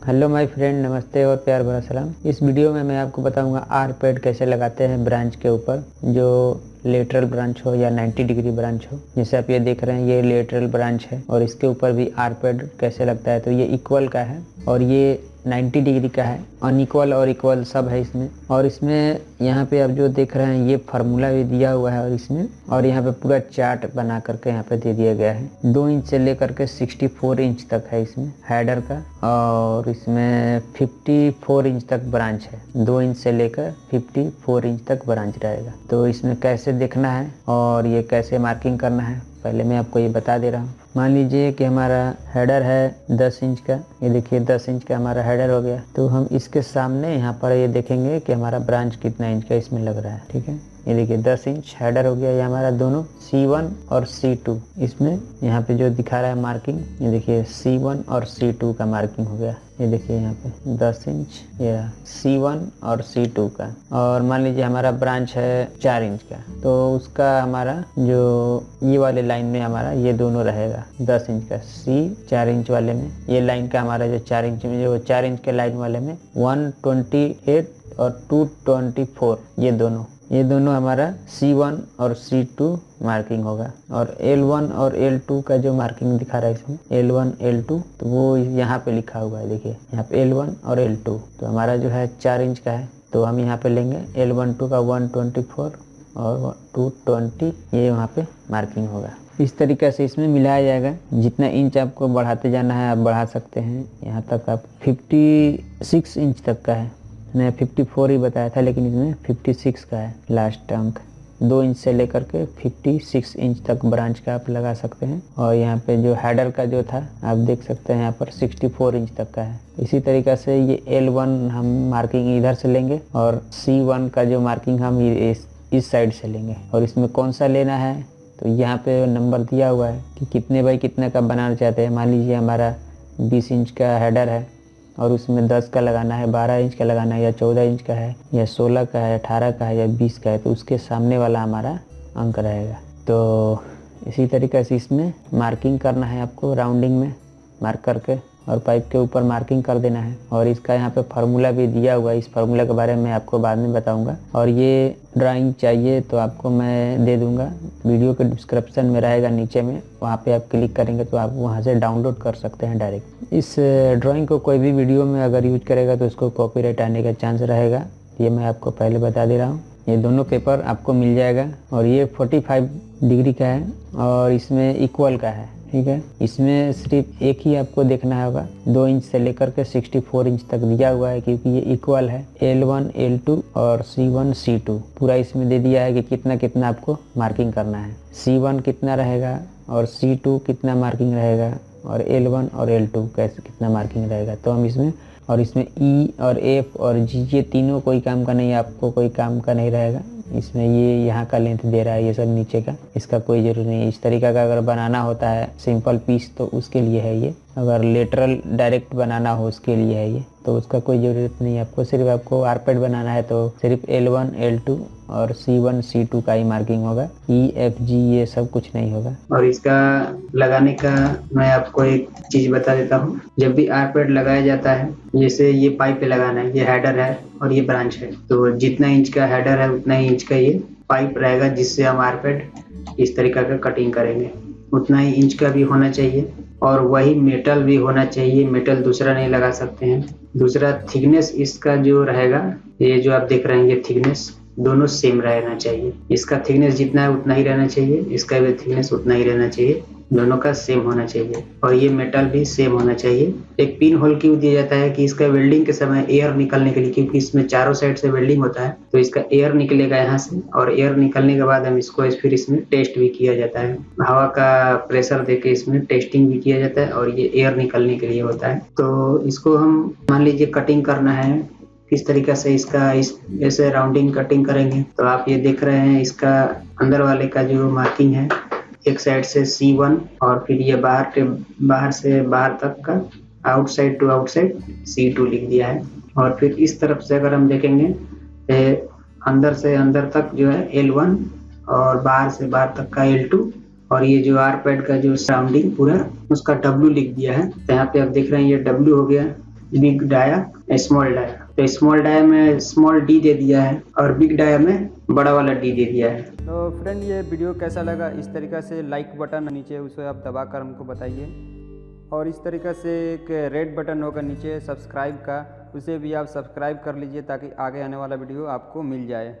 Hello my friend, नमस्ते और प्यार भरा सलाम। इस वीडियो में मैं आपको बताऊंगा आर पैड कैसे लगाते हैं ब्रांच के ऊपर, जो लेटरल ब्रांच हो या 90 डिग्री ब्रांच हो। जैसे आप ये देख रहे हैं, ये लेटरल ब्रांच है और इसके ऊपर भी आर पैड कैसे लगता है। तो ये इक्वल का है और ये 90 डिग्री का है। अनइक्वल और इक्वल सब है इसमें। और इसमें यहाँ पे आप जो देख रहे हैं ये फार्मूला भी दिया हुआ है और यहाँ पे पूरा चार्ट बना करके यहाँ पे दे दिया गया है। 2 इंच से लेकर के 64 इंच तक है इसमें हेडर का, और इसमें 54 इंच तक ब्रांच है। 2 इंच से लेकर 54 इंच तक ब्रांच रहेगा। तो इसमें कैसे देखना है और ये कैसे मार्किंग करना है, पहले मैं आपको ये बता दे रहा हूँ। मान लीजिए कि हमारा हेडर है 10 इंच का। ये देखिए 10 इंच का हमारा हेडर हो गया। तो हम इसके सामने यहाँ पर ये देखेंगे कि हमारा ब्रांच कितना इंच का इसमें लग रहा है। ठीक है, ये देखिए 10 इंच हेडर हो गया। ये हमारा दोनों C1 और C2 इसमें यहाँ पे जो दिखा रहा है मार्किंग, ये देखिए C1 और C2 का मार्किंग हो गया। ये देखिए यहाँ पे 10 इंच ये C1 और C2 का। और मान लीजिए हमारा ब्रांच है 4 इंच का, तो उसका हमारा जो ये वाले लाइन में हमारा ये दोनों रहेगा 10 इंच का C, 4 इंच वाले में ये लाइन का हमारा जो 4 इंच में, जो 4 इंच के लाइन वाले में 128 और 224 ये दोनों हमारा C1 और C2 मार्किंग होगा। और L1 और L2 का जो मार्किंग दिखा रहा है इसमें L1 L2, तो वो यहाँ पे लिखा हुआ है। देखिए यहाँ पे L1 और L2, तो हमारा जो है 4 इंच का है, तो हम यहाँ पे लेंगे L12 का 124 और 220, ये वहाँ पे मार्किंग होगा। इस तरीके से इसमें मिलाया जाएगा। जितना इंच आपको बढ़ाते जाना है आप बढ़ा सकते हैं। यहाँ तक आप 56 इंच तक का है। मैं 54 ही बताया था, लेकिन इसमें 56 का है लास्ट अंक। 2 इंच से लेकर के 56 इंच तक ब्रांच का आप लगा सकते हैं। और यहाँ पे जो हेडर का जो था आप देख सकते हैं, यहाँ पर 64 इंच तक का है। इसी तरीक़े से ये L1 हम मार्किंग इधर से लेंगे और C1 का जो मार्किंग हम इस साइड से लेंगे। और इसमें कौन सा लेना है, तो यहाँ पे नंबर दिया हुआ है कि कितने बाई कितने का बनाना चाहते हैं। मान लीजिए हमारा 20 इंच का हेडर है और उसमें 10 का लगाना है, 12 इंच का लगाना है, या 14 इंच का है, या 16 का है, 18 का है, या 20 का है, तो उसके सामने वाला हमारा अंक रहेगा। तो इसी तरीके से इसमें मार्किंग करना है आपको, राउंडिंग में मार्क करके और पाइप के ऊपर मार्किंग कर देना है। और इसका यहाँ पे फार्मूला भी दिया हुआ है। इस फार्मूला के बारे में आपको बाद में बताऊंगा। और ये ड्राइंग चाहिए तो आपको मैं दे दूंगा, वीडियो के डिस्क्रिप्शन में रहेगा नीचे में, वहाँ पे आप क्लिक करेंगे तो आप वहाँ से डाउनलोड कर सकते हैं डायरेक्ट। इस ड्राइंग को कोई भी वीडियो में अगर यूज करेगा तो उसको कॉपीराइट आने का चांस रहेगा, ये मैं आपको पहले बता दे रहा हूँ। ये दोनों पेपर आपको मिल जाएगा। और ये 45 डिग्री का है और इसमें इक्वल का है। ठीक है, इसमें सिर्फ एक ही आपको देखना होगा। 2 इंच से लेकर के 64 इंच तक दिया हुआ है, क्योंकि ये इक्वल है। L1 L2 और C1 C2 पूरा इसमें दे दिया है कि कितना कितना आपको मार्किंग करना है। C1 कितना रहेगा और C2 कितना मार्किंग रहेगा, और L1 और L2 कैसे कितना मार्किंग रहेगा। तो हम इसमें E और F और G ये तीनों कोई काम का नहीं, आपको कोई काम का नहीं रहेगा। इसमें ये यहाँ का लेंथ दे रहा है, ये सब नीचे का, इसका कोई ज़रूरी नहीं। इस तरीका का अगर बनाना होता है सिंपल पीस तो उसके लिए है ये। अगर लेटरल डायरेक्ट बनाना हो उसके लिए है ये, तो उसका कोई ज़रूरत नहीं है आपको। सिर्फ आपको आर पैड बनाना है तो सिर्फ L1 L2 और C1 C2 का ही मार्किंग होगा। E F G ये सब कुछ नहीं होगा। और इसका लगाने का मैं आपको एक चीज़ बता देता हूँ। जब भी आर पैड लगाया जाता है, जैसे ये पाइप पे लगाना है, ये हेडर है और ये ब्रांच है, तो जितना इंच का हेडर है उतना ही इंच का ये पाइप रहेगा, जिससे हम आर पैड इस तरीका का कटिंग करेंगे। उतना ही इंच का भी होना चाहिए और वही मेटल भी होना चाहिए। मेटल दूसरा नहीं लगा सकते हैं। दूसरा थिकनेस इसका जो रहेगा, ये जो आप देख रहे हैं ये थिकनेस दोनों सेम रहना चाहिए। इसका थिकनेस जितना है उतना ही रहना चाहिए, इसका भी थिकनेस उतना ही रहना चाहिए, दोनों का सेम होना चाहिए। और ये मेटल भी सेम होना चाहिए। एक पिन होल क्यों दिया जाता है कि इसका वेल्डिंग के समय एयर निकलने के लिए, क्योंकि इसमें चारों साइड से वेल्डिंग होता है, तो इसका एयर निकलेगा यहाँ से, और एयर निकलने के बाद हम इसको फिर इसमें टेस्ट भी किया जाता है। हवा का प्रेशर देके इसमें टेस्टिंग भी किया जाता है और ये एयर निकलने के लिए होता है। तो इसको हम मान लीजिए कटिंग करना है, किस तरीके से इसका इस जैसे राउंडिंग कटिंग करेंगे। तो आप ये देख रहे हैं, इसका अंदर वाले का जो मार्किंग है, एक साइड से C1 और फिर ये बाहर से बाहर तक का आउटसाइड टू आउटसाइड C2 लिख दिया है। और फिर इस तरफ से अगर हम देखेंगे, अंदर से अंदर तक जो है L1 और बाहर से बाहर तक का L2, और ये जो आर पैड का जो सराउंडिंग पूरा उसका W लिख दिया है। तो यहाँ पे आप देख रहे हैं ये W हो गया, बिग डाया स्मॉल डाया, तो स्मॉल डाया में स्मॉल डी दे दिया है और बिग डाया में बड़ा वाला डी दे दिया है। तो फ्रेंड ये वीडियो कैसा लगा, इस तरीक़े से लाइक बटन नीचे उसे आप दबाकर हमको बताइए, और इस तरीक़े से एक रेड बटन होगा नीचे सब्सक्राइब का, उसे भी आप सब्सक्राइब कर लीजिए ताकि आगे आने वाला वीडियो आपको मिल जाए।